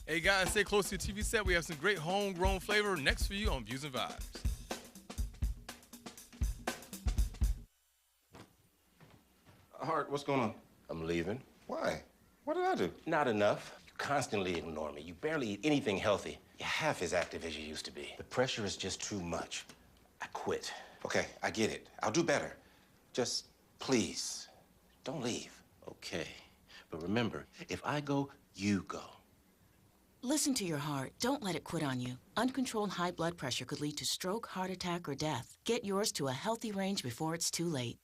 Hey guys, stay close to your TV set. We have some great homegrown flavor next for you on Views and Vibes. Hart, what's going on? I'm leaving. Why? What did I do? Not enough. You constantly ignore me. You barely eat anything healthy. You're half as active as you used to be. The pressure is just too much. I quit. Okay, I get it. I'll do better. Just, please, don't leave. Okay. But remember, if I go, you go. Listen to your heart. Don't let it quit on you. Uncontrolled high blood pressure could lead to stroke, heart attack, or death. Get yours to a healthy range before it's too late.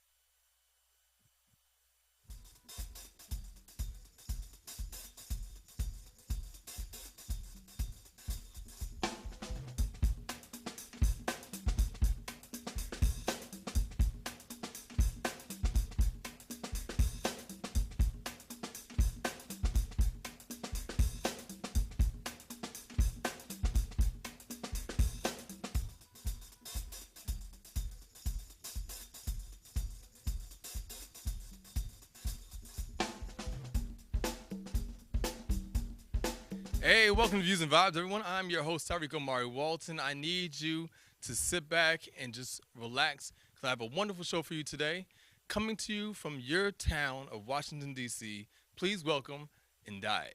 Hey, welcome to Views and Vibes, everyone. I'm your host, Tariiq Omari Walton. I need you to sit back and just relax because I have a wonderful show for you today. Coming to you from your town of Washington, D.C., please welcome Andaiye.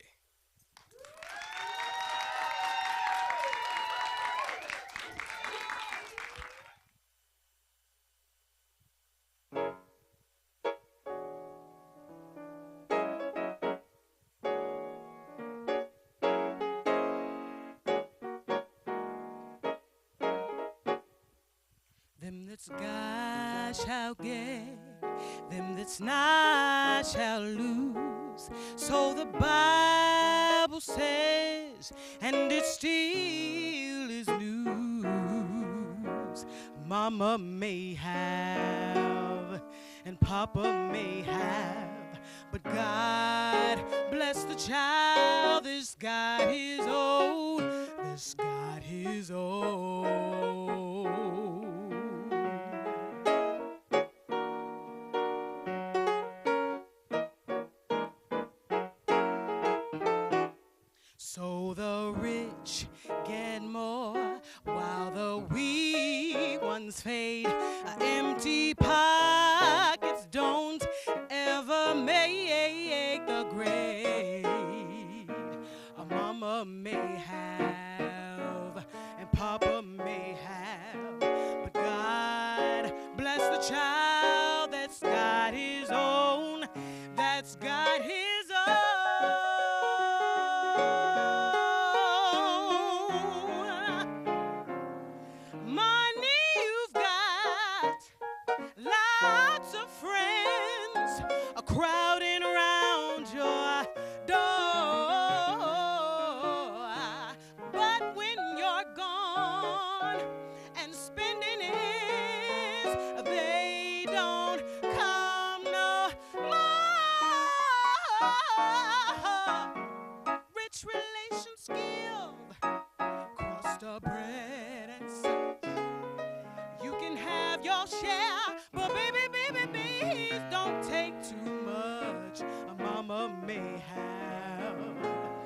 Them that's got shall get, them that's not shall lose. So the Bible says, and it still is news. Mama may have, and Papa may have, but God bless the child that's got his own, that's got his own. So the rich get more while the weak ones fade. Empty pockets don't ever make the grade. A mama may have and Papa may have, but God bless the child that's got his own, that's got his own. Money you've got, lots of friends are crowding around your door. But when you're gone and spending is, they don't come no more. Rich relations skilled, crust of bread and salt. You can have your share, but baby, please don't take too much. A mama may have,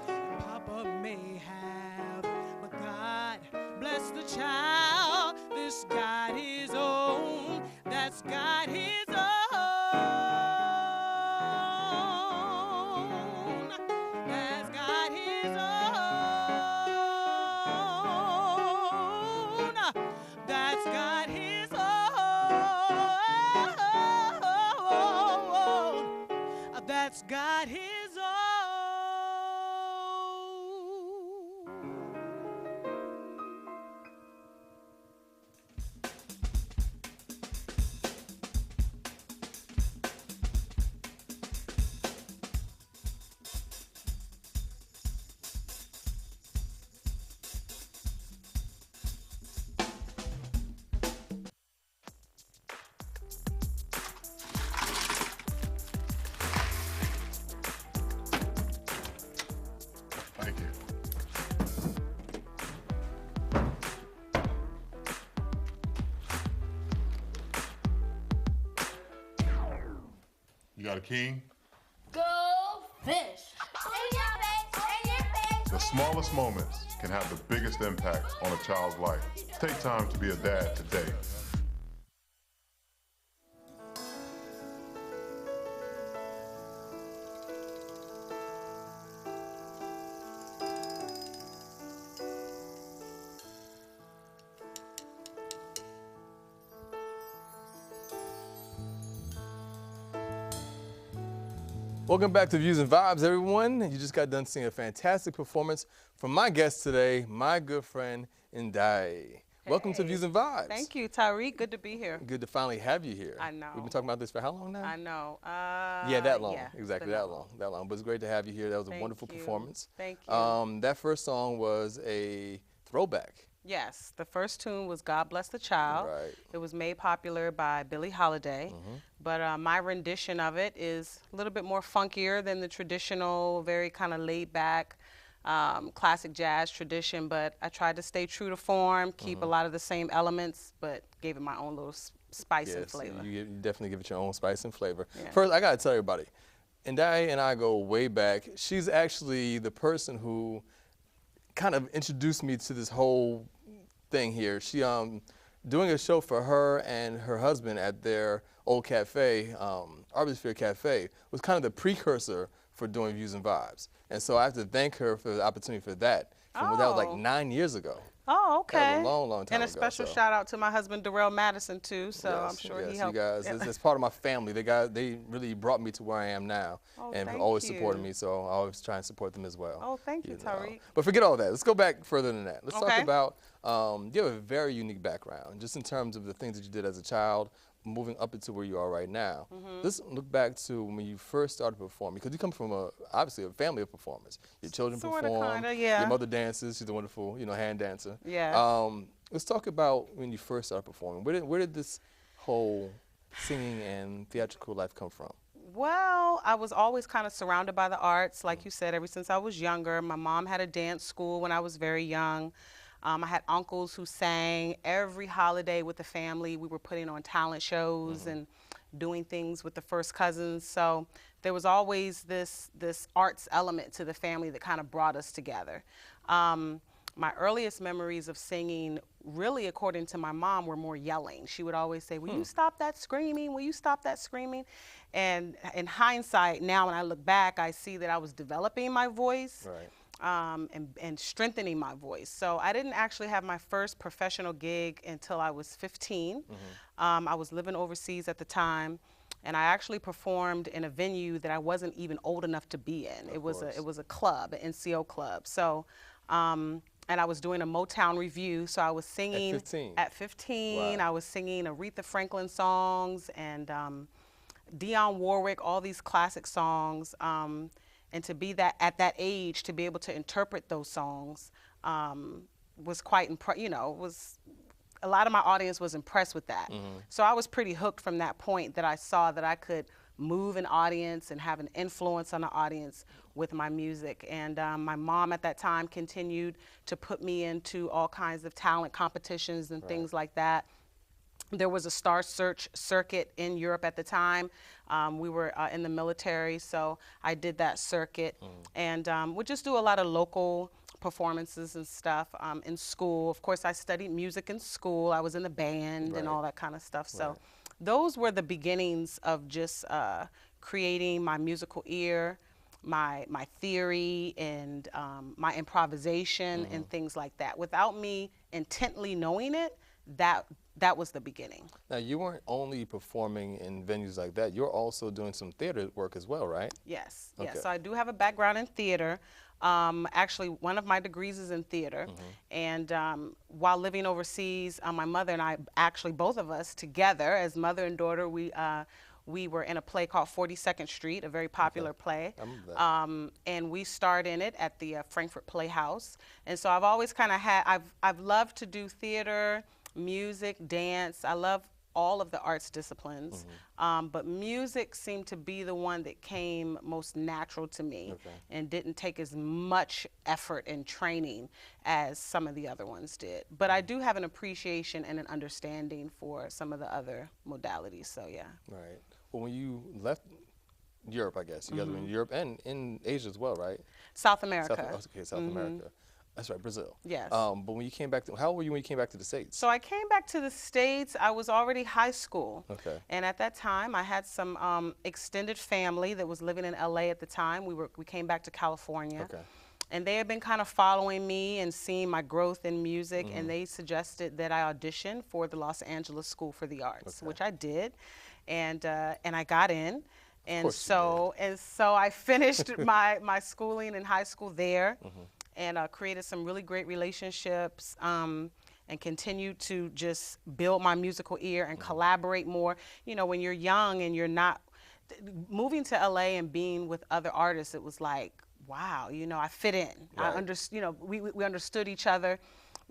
and Papa may have, but God bless the child that's got his own, that's got his own, that's got his own, that's got his own, that's got his own. Thank you. You got a king? Go fish. In your face, in your face. That's smallest moments can have the biggest impact on a child's life. Take time to be a dad today. Welcome back to Views and Vibes, everyone. You just got done seeing a fantastic performance from my guest today, my good friend, Andaiye. Welcome to Views and Vibes. Thank you, Tariiq. Good to be here. Good to finally have you here. I know. We've been talking about this for how long now? I know. Yeah, that long. Yeah, exactly, that long. But it's great to have you here. That was a wonderful performance. Thank you. That first song was a throwback. Yes, the first tune was God Bless the Child. Right. It was made popular by Billie Holiday, but my rendition of it is a little bit more funkier than the traditional, very kind of laid back, classic jazz tradition, but I tried to stay true to form, keep a lot of the same elements, but gave it my own little spice and flavor. You definitely give it your own spice and flavor. Yeah. First, I got to tell everybody, Andaiye and I go way back. She's actually the person who kind of introduced me to this whole thing here. She doing a show for her and her husband at their old cafe, Arbisphere Cafe, was kind of the precursor for doing Views and Vibes. And so I have to thank her for the opportunity for that. That was like 9 years ago. Oh, okay. That was a long, long time and a ago, special so. shout out to my husband, Darrell Madison, too. So Yes, I'm sure yes, he helped. You guys, it's part of my family. They really brought me to where I am now, and have always supported me. So I always try and support them as well. Oh, thank you, Tariiq. But forget all that. Let's go back further than that. Let's talk Okay. about you have a very unique background, just in terms of the things that you did as a child, moving up into where you are right now. Let's look back to when you first started performing, because you come from obviously a family of performers. Your children Sorta, perform. kinda, yeah. Your mother dances. She's a wonderful, hand dancer. Yeah. Let's talk about when you first started performing. Where did this whole singing and theatrical life come from? Well, I was always kind of surrounded by the arts, like you said, ever since I was younger. My mom had a dance school when I was very young. I had uncles who sang every holiday with the family. We were putting on talent shows and doing things with the first cousins. So there was always this arts element to the family that kind of brought us together. My earliest memories of singing, really according to my mom, were more yelling. She would always say, will you stop that screaming? Will you stop that screaming? And in hindsight, now when I look back, I see that I was developing my voice. Right. And strengthening my voice. So I didn't actually have my first professional gig until I was 15. I was living overseas at the time, and I actually performed in a venue that I wasn't even old enough to be in. It was a club, an NCO club. So, and I was doing a Motown review, so I was singing. At 15? At 15, Wow. I was singing Aretha Franklin songs and Dionne Warwick, all these classic songs. And to be at that age, to be able to interpret those songs was quite, a lot of my audience was impressed with that. So I was pretty hooked from that point, that I saw that I could move an audience and have an influence on the audience with my music. And my mom at that time continued to put me into all kinds of talent competitions and things like that. There was a Star Search circuit in Europe at the time. We were in the military, so I did that circuit. And would just do a lot of local performances and stuff in school. Of course, I studied music in school. I was in the band and all that kind of stuff. So those were the beginnings of just creating my musical ear, my theory, and my improvisation and things like that. Without me intently knowing it, that was the beginning. Now, you weren't only performing in venues like that. You're also doing some theater work as well, right? Yes. Okay. Yes. So I do have a background in theater. Actually, one of my degrees is in theater. And while living overseas, my mother and I, actually both of us together as mother and daughter, we were in a play called 42nd Street, a very popular play. I remember that. And we starred in it at the Frankfurt Playhouse. And so I've always kind of I've loved to do theater, music, dance. I love all of the arts disciplines, but music seemed to be the one that came most natural to me and didn't take as much effort and training as some of the other ones did. But I do have an appreciation and an understanding for some of the other modalities, so yeah. Right. Well, when you left Europe, I guess. You guys were in Europe and in Asia as well, right? South America. South America. That's right, Brazil. Yes. But when you came back, how old were you when you came back to the States? So I came back to the States. I was already high school. Okay. And at that time, I had some extended family that was living in LA at the time. We came back to California. Okay. And they had been kind of following me and seeing my growth in music, and they suggested that I audition for the Los Angeles School for the Arts, which I did, and I got in. And so I finished my schooling in high school there, and created some really great relationships, and continued to just build my musical ear and collaborate more. You know, when you're young and you're not moving to LA and being with other artists, it was like, wow, you know, I fit in. Right. You know, we understood each other.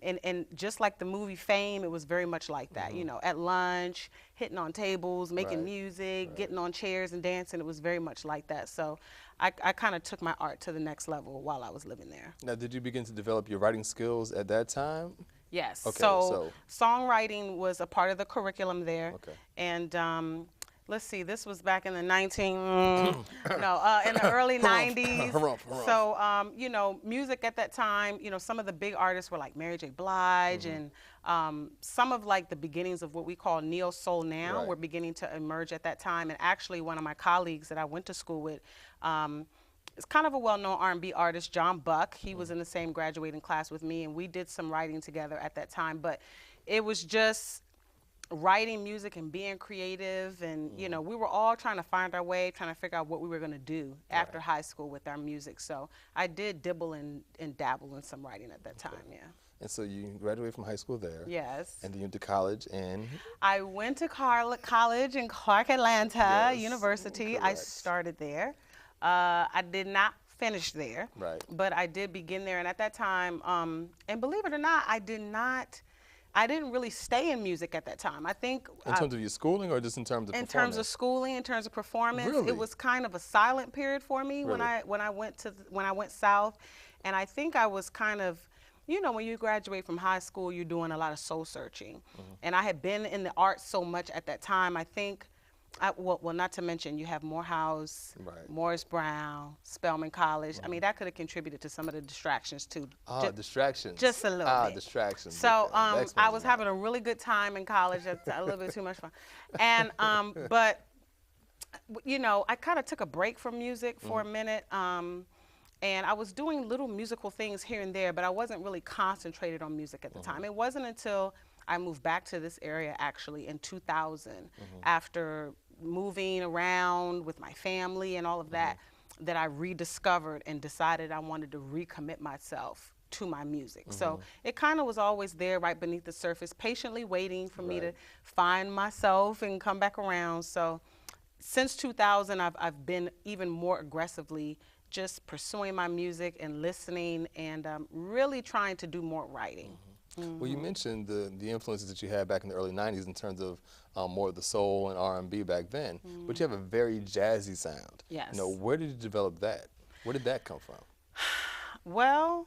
And just like the movie Fame, it was very much like that. You know, at lunch, hitting on tables, making music, getting on chairs and dancing. It was very much like that. So I kind of took my art to the next level while I was living there. Now, did you begin to develop your writing skills at that time? Yes. Okay, So songwriting was a part of the curriculum there. Okay. And let's see, this was back in the in the early 90s. So, you know, music at that time, you know, some of the big artists were like Mary J. Blige, and some of like the beginnings of what we call neo soul now were beginning to emerge at that time. And actually, one of my colleagues that I went to school with, is kind of a well-known R&B artist, John Buck. He was in the same graduating class with me, and we did some writing together at that time. But it was just writing music and being creative, and you know, we were all trying to find our way, trying to figure out what we were going to do after high school with our music. So I did dibble and dabble in some writing at that time. And so you graduated from high school there. Yes. And then you went to college in? I went to college in Clark Atlanta University. I Correct. started there. I did not finish there, Right. but I did begin there. And at that time, and believe it or not, I didn't really stay in music at that time. I think In terms of your schooling, or just in terms of in performance? terms of schooling, in terms of performance, Really? it was kind of a silent period for me when Really? I went south, and I think I was kind of, you know, when you graduate from high school, you're doing a lot of soul searching, and I had been in the arts so much at that time. I think, well, not to mention you have Morehouse, Morris Brown, Spelman College. I mean, that could have contributed to some of the distractions too. Distractions. Just a little bit. Distractions. So Okay. That explains I was a lot. having a really good time in college. A little bit too much fun. And but you know, I kind of took a break from music for a minute. And I was doing little musical things here and there, but I wasn't really concentrated on music at the time. It wasn't until I moved back to this area actually in 2000, after moving around with my family and all of that, that I rediscovered and decided I wanted to recommit myself to my music. So it kind of was always there right beneath the surface, patiently waiting for me to find myself and come back around. So since 2000, I've been even more aggressively just pursuing my music and listening, and really trying to do more writing. Well, you mentioned the influences that you had back in the early 90s in terms of more of the soul and R&B back then, but you have a very jazzy sound. Yes. You know, where did you develop that? Where did that come from? Well,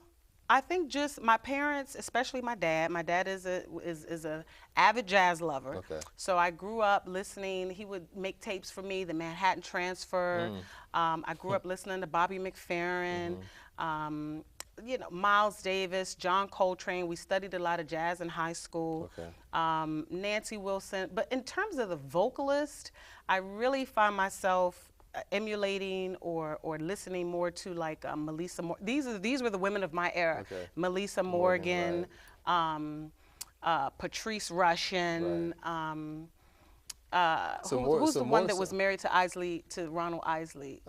I think just my parents, especially my dad. My dad is a avid jazz lover. Okay. So I grew up listening. He would make tapes for me, the Manhattan Transfer. I grew up listening to Bobby McFerrin, you know, Miles Davis, John Coltrane. We studied a lot of jazz in high school. Okay. Nancy Wilson. But in terms of the vocalist, I really find myself emulating or listening more to like Melissa Moore. These were the women of my era. Okay. Melissa Morgan, Patrice Rushen. Who's the one that was married to Ronald Isley?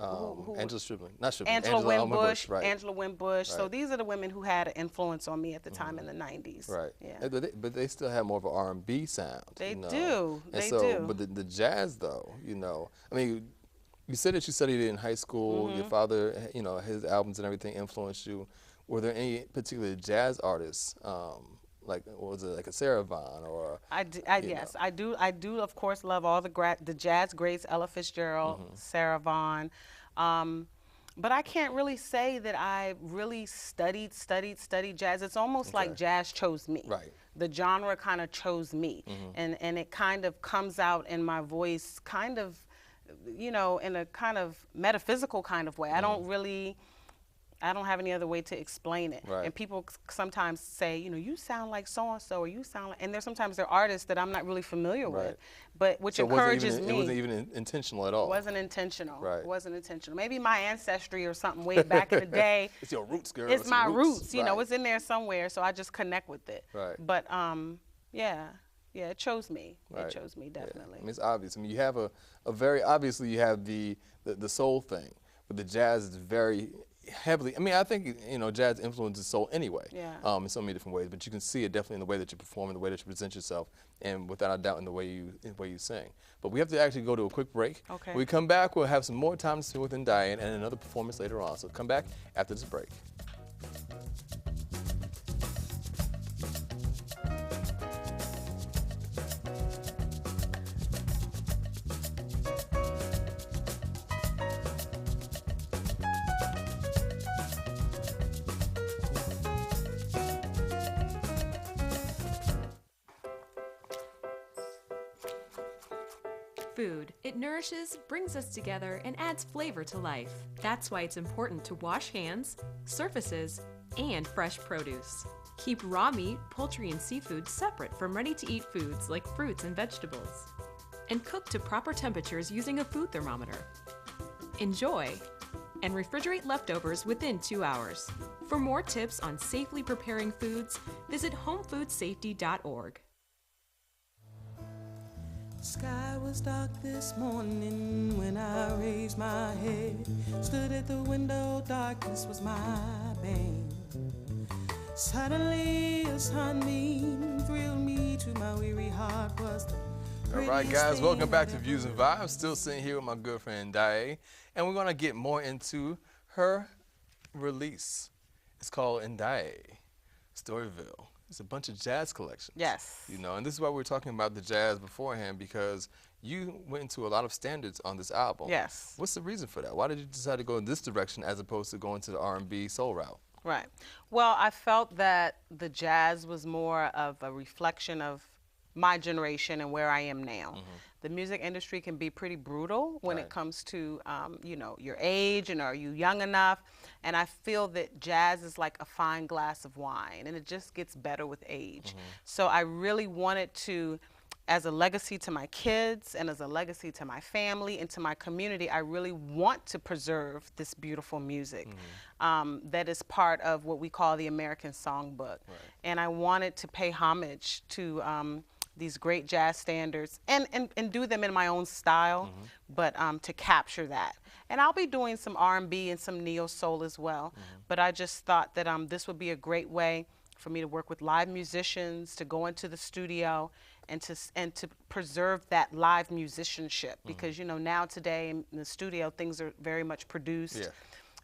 Angela Stribling. Not Stribling. Angela Winbush. Right. Angela Winbush. So Right. these are the women who had an influence on me at the time in the 90s. Right. Yeah. But they still have more of an R&B sound. They you know? do. And They so, do. But the jazz, though, you know, I mean, you said that you studied it in high school. Your father, you know, his albums and everything influenced you. Were there any particular jazz artists, like, was it like a Sarah Vaughan or? Yes, I do. I do, of course, love all the jazz greats: Ella Fitzgerald, Sarah Vaughan. But I can't really say that I really studied jazz. It's almost like jazz chose me. Right. The genre kind of chose me, and it kind of comes out in my voice, kind of you know, in a kind of metaphysical kind of way. I don't have any other way to explain it. Right. And people sometimes say, you know, you sound like so-and-so, or you sound like, and there's sometimes there are artists that I'm not really familiar with, but which encourages me. It wasn't even intentional at all. It wasn't intentional. Right. It wasn't intentional. Maybe my ancestry or something way back in the day. It's your roots, girl. It's my your roots. You know, Right. it's in there somewhere, so I just connect with it. Right. But yeah, it chose me. Right. It chose me, definitely. Yeah. I mean, it's obvious. I mean, you have a very, obviously you have the soul thing, but the jazz is very heavily, I mean, I think, you know, jazz influences soul anyway. Yeah. In so many different ways, but you can see it definitely in the way that you perform, in the way that you present yourself, and without a doubt in the way you sing. But we have to actually go to a quick break. Okay. When we come back, we'll have some more time to spend with Andaiye and another performance later on. So come back after this break. Food. It nourishes, brings us together, and adds flavor to life. That's why it's important to wash hands, surfaces, and fresh produce. Keep raw meat, poultry, and seafood separate from ready-to-eat foods like fruits and vegetables. And cook to proper temperatures using a food thermometer. Enjoy, and refrigerate leftovers within 2 hours. For more tips on safely preparing foods, visit homefoodsafety.org. Sky was dark this morning when I raised my head. Stood at the window, darkness was my bane. Suddenly a sunbeam thrilled me to my weary heart. Was the All right, guys, welcome back to Views and Vibes. Still sitting here with my good friend Andaiye, and we're going to get more into her release. It's called Andaiye, Storyville. It's a bunch of jazz collections. Yes. You know, and this is why we were talking about the jazz beforehand, because you went into a lot of standards on this album. Yes. What's the reason for that? Why did you decide to go in this direction as opposed to going to the R&B soul route? Right. Well, I felt that the jazz was more of a reflection of my generation and where I am now. Mm-hmm. The music industry can be pretty brutal when Right. it comes to, you know, your age and are you young enough? And I feel that jazz is like a fine glass of wine, and it just gets better with age. Mm-hmm. So I really wanted to, as a legacy to my kids and as a legacy to my family and to my community, I really want to preserve this beautiful music that is part of what we call the American Songbook. Right. And I wanted to pay homage to these great jazz standards and do them in my own style, but to capture that. And I'll be doing some R&B and some neo-soul as well. But I just thought that this would be a great way for me to work with live musicians, to go into the studio, and to preserve that live musicianship. Because, you know, now today in the studio, things are very much produced. Yeah.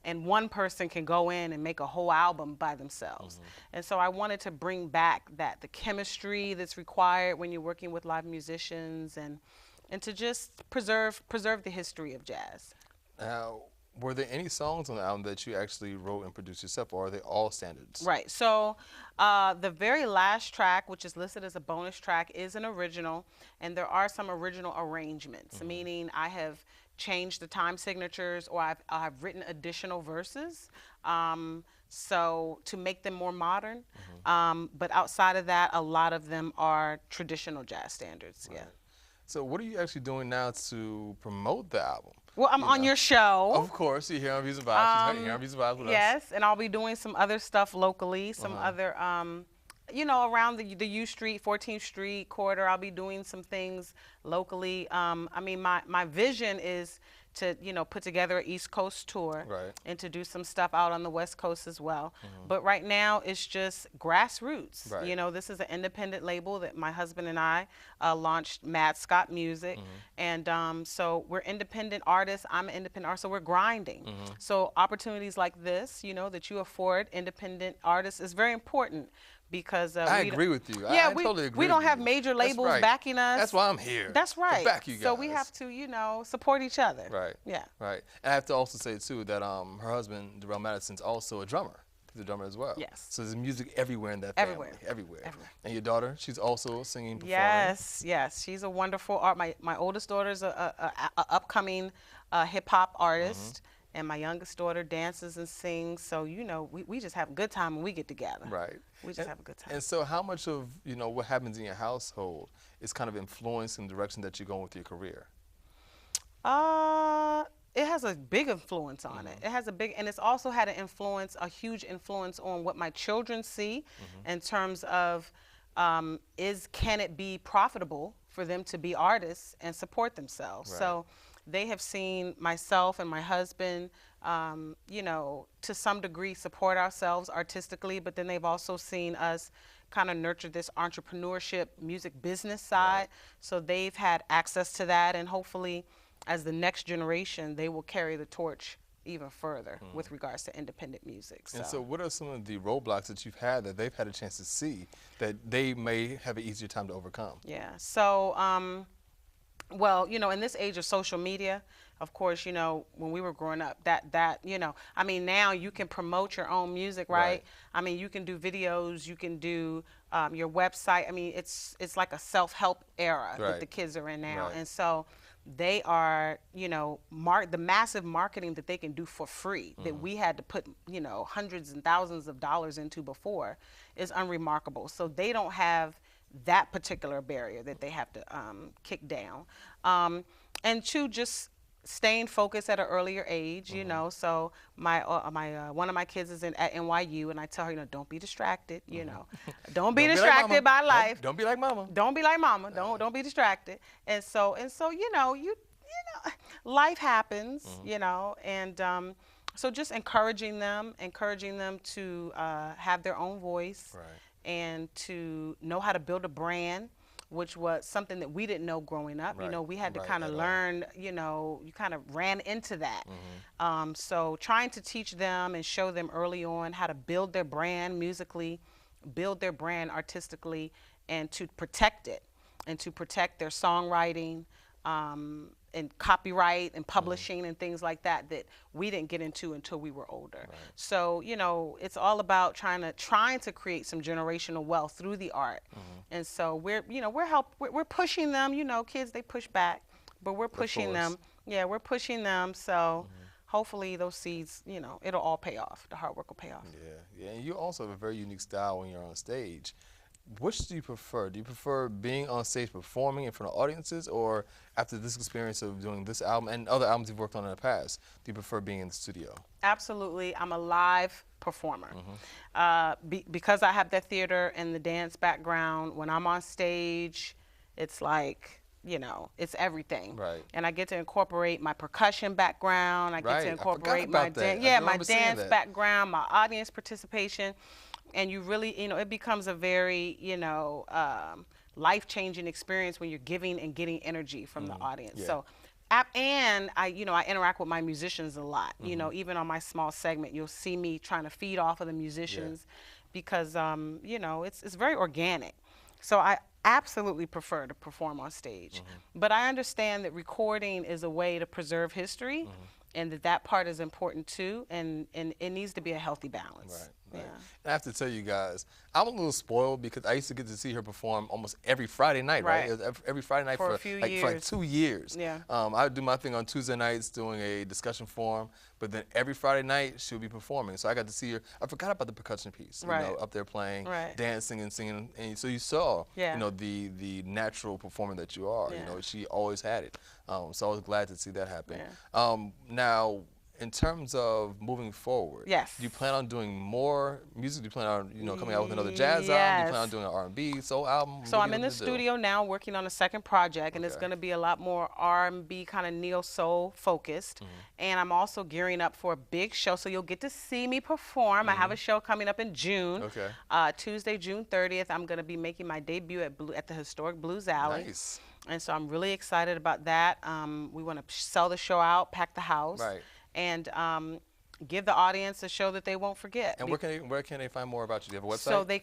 And one person can go in and make a whole album by themselves. And so I wanted to bring back the chemistry that's required when you're working with live musicians, and to just preserve the history of jazz. Now, were there any songs on the album that you actually wrote and produced yourself, or are they all standards? Right. So the very last track, which is listed as a bonus track, is an original, and there are some original arrangements, meaning I have changed the time signatures, or I've written additional verses, so to make them more modern. But outside of that, a lot of them are traditional jazz standards. Right. Yeah. So what are you actually doing now to promote the album? Well, I'm on your show. Of course, you're here on Views and Vibes. She's here on Views and Vibes with us. Yes, and I'll be doing some other stuff locally, some other, you know, around the U Street, 14th Street corridor. I'll be doing some things locally. I mean, my vision is to, you know, put together an East Coast tour, Right. and to do some stuff out on the West Coast as well. But right now, it's just grassroots. Right. You know, this is an independent label that my husband and I launched, Mad Scott Music. And so we're independent artists. I'm an independent artist, so we're grinding. So opportunities like this, you know, that you afford independent artists is very important. Because I agree with you. Yeah, I totally agree we don't with have you. major That's labels right. backing us. That's why I'm here. That's right. To back you guys. So we have to, you know, support each other. Right. Yeah. Right. And I have to also say too that her husband, Darrell Madison's also a drummer. He's a drummer as well. Yes. So there's music everywhere in that family. Everywhere. And your daughter, she's also singing, performing. Yes. She's a wonderful art. My oldest daughter's a upcoming hip hop artist. And my youngest daughter dances and sings. So, you know, we just have a good time when we get together. Right. We just have a good time. And so how much of, you know, what happens in your household is kind of influencing the direction that you're going with your career? It has a big influence on it. It has and it's also had a huge influence on what my children see in terms of can it be profitable for them to be artists and support themselves. Right. So they have seen myself and my husband, you know, to some degree support ourselves artistically, but then they've also seen us kind of nurture this entrepreneurship music business side. Right. So they've had access to that, and hopefully as the next generation, they will carry the torch even further with regards to independent music. And so what are some of the roadblocks that you've had that they've had a chance to see that they may have an easier time to overcome? Yeah, so, well, you know, in this age of social media, of course, you know, when we were growing up, that you know, I mean, now you can promote your own music, right? I mean, you can do videos, you can do your website. I mean, it's like a self-help era that the kids are in now. And so they are, you know, the massive marketing that they can do for free that we had to put, you know, hundreds and thousands of dollars into before is unremarkable. So they don't have that particular barrier that they have to kick down. And two, just staying focused at an earlier age, you know. So one of my kids is at NYU, and I tell her, you know, don't be distracted, you know. Don't be distracted by life. Don't be like mama. Don't be like mama. Don't be distracted. And so you know, life happens, you know, and so just encouraging them to have their own voice and to know how to build a brand, which was something that we didn't know growing up. You know, we had to kind of learn, you know, you kind of ran into that. So trying to teach them and show them early on how to build their brand musically, build their brand artistically, and to protect it, and to protect their songwriting, and copyright and publishing and things like that we didn't get into until we were older. So, you know, it's all about trying to create some generational wealth through the art. And so we're pushing them, you know, kids, they push back, but we're pushing them. Yeah, we're pushing them. So hopefully those seeds, you know, it'll all pay off. The hard work will pay off. Yeah. And you also have a very unique style when you're on stage. Which do you prefer? Do you prefer being on stage performing in front of audiences, or after this experience of doing this album and other albums you've worked on in the past, do you prefer being in the studio? Absolutely. I'm a live performer. Because I have that theater and the dance background, when I'm on stage, it's like, you know, it's everything. And I get to incorporate my percussion background. I get to incorporate my dance background, my audience participation. And you really, you know, it becomes a very, you know, life-changing experience when you're giving and getting energy from the audience. So, and I interact with my musicians a lot. You know, even on my small segment, you'll see me trying to feed off of the musicians because, you know, it's very organic. So I absolutely prefer to perform on stage. But I understand that recording is a way to preserve history, and that part is important too, and it needs to be a healthy balance. Right. I have to tell you guys, I'm a little spoiled because I used to get to see her perform almost every Friday night, right? Every Friday night for like 2 years. I would do my thing on Tuesday nights doing a discussion forum, but then every Friday night she'll be performing. So I got to see her. I forgot about the percussion piece, you know, up there playing, dancing and singing. And so you saw, you know, the natural performer that you are. You know, she always had it. So I was glad to see that happen. Now, in terms of moving forward, do you plan on doing more music? Do you plan on, you know, coming out with another jazz album? Do you plan on doing an R&B, soul album? So I'm in the studio now working on a second project, and it's going to be a lot more R&B, kind of neo-soul focused. And I'm also gearing up for a big show, so you'll get to see me perform. I have a show coming up in June. Tuesday, June 30th, I'm going to be making my debut at the historic Blues Alley. And so I'm really excited about that. We want to sell the show out, pack the house. And give the audience a show that they won't forget. And where can they find more about you? Do you have a website? So they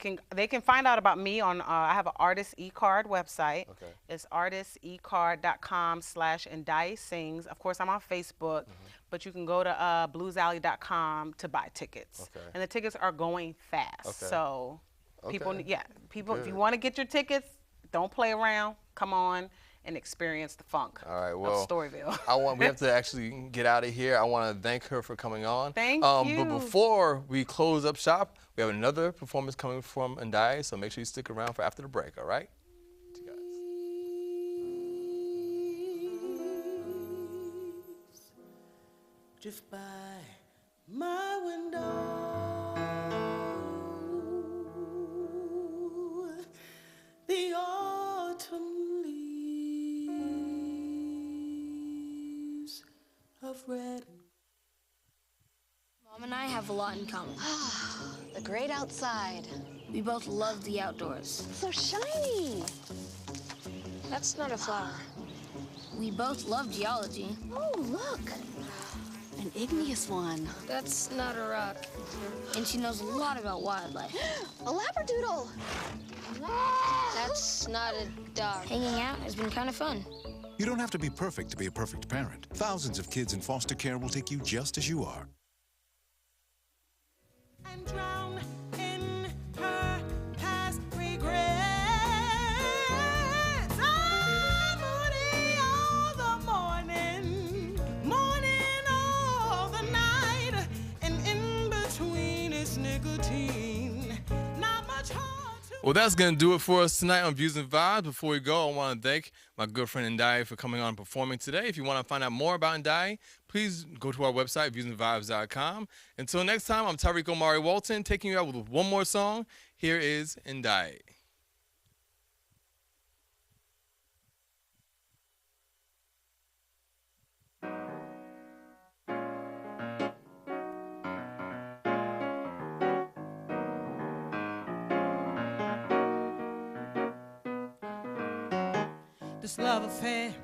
can find out about me on I have an artist e-card website. Okay. It's artistecard.com/Andaiye Sings. Of course, I'm on Facebook, but you can go to bluesalley.com to buy tickets. Okay. And the tickets are going fast. Okay. So people, Okay. people, if Good. you want to get your tickets, don't play around. Come on and experience the funk All right, of well, Storyville. we have to actually get out of here. I want to thank her for coming on. Thank you. But before we close up shop, we have another performance coming from Andaiye, so make sure you stick around for after the break, all right? See you guys. Drift by my window. The autumn leaves of red. Mom and I have a lot in common. The great outside. We both love the outdoors. So shiny. That's not a flower. We both love geology. Oh, look. An igneous one. That's not a rock. And she knows a lot about wildlife. A labradoodle. That's not a dog. Hanging out has been kind of fun. You don't have to be perfect to be a perfect parent. Thousands of kids in foster care will take you just as you are. And drown in her past regrets. I'm moody all the morning, morning all the night, and in between is nicotine. Not much hard to. Well, that's going to do it for us tonight on Views and Vibes. Before we go, I want to thank my good friend Andaiye for coming on and performing today. If you want to find out more about Andaiye, please go to our website, viewsandvibes.com. Until next time, I'm Tariiq Omari Walton, taking you out with one more song. Here is Andaiye. This love affair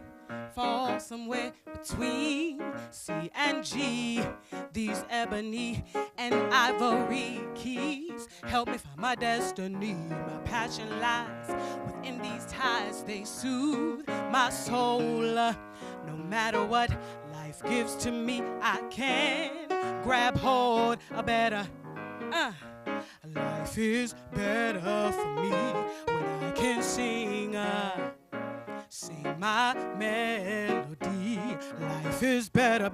falls somewhere between C and G. These ebony and ivory keys help me find my destiny. My passion lies within these ties. They soothe my soul. No matter what life gives to me, I can grab hold of better. Life is better for me when I can sing. Sing my melody. Life is better,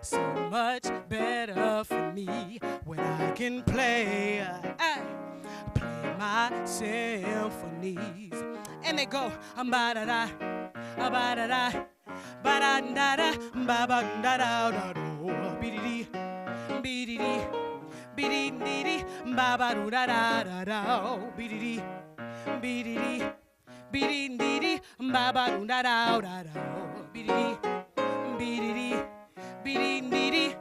so much better for me when I can play my symphonies. And they go ba-da-da, ba-da-da, ba-da-da-da, ba-ba-da-da-da-do, be-dee-dee, be-dee-dee, be-dee-dee-dee, ba-ba-do-da-da-da-da, be-dee-dee, be-dee-dee. Be-dee-dee-dee, ba-ba-doo-da-da-da-da, be-dee-dee, be-dee-dee, be-dee-dee-dee.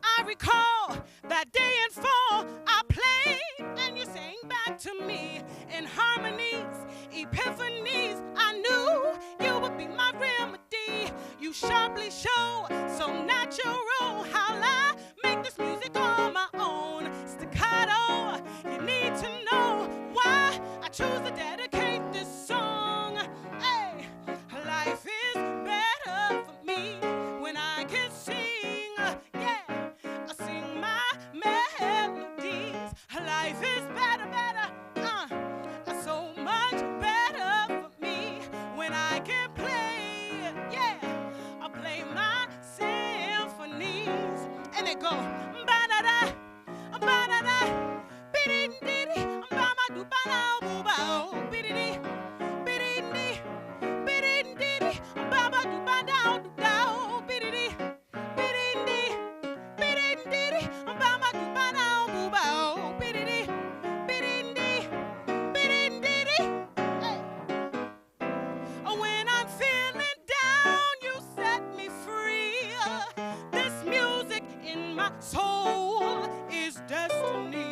I recall that day in fall I played and you sang back to me in harmonies, epiphanies. I knew you would be my remedy. You sharply show so natural how I make this music on my own. Staccato, you need to know why I choose to dedicate this song. Hey, life is better for me when I can sing. Yeah, I sing my melodies. Life is better, so much better for me when I can play. Yeah, I play my symphonies, and they go ba-da-da, ba-da-da, be-dee-dee-dee, ba-ba-doo-ba-da, boo-ba-oh, be-dee-dee, be-dee-dee, be-dee-dee-dee, ba-ba-doo-ba-da, doo-da, be-dee-dee, be-dee-dee, be-dee-dee-dee, ba-ba-doo-ba-da, boo-ba-oh, be-dee-dee, be-dee-dee, be-dee-dee-dee. Hey. When I'm feeling down, you set me free. This music in my soul is destiny.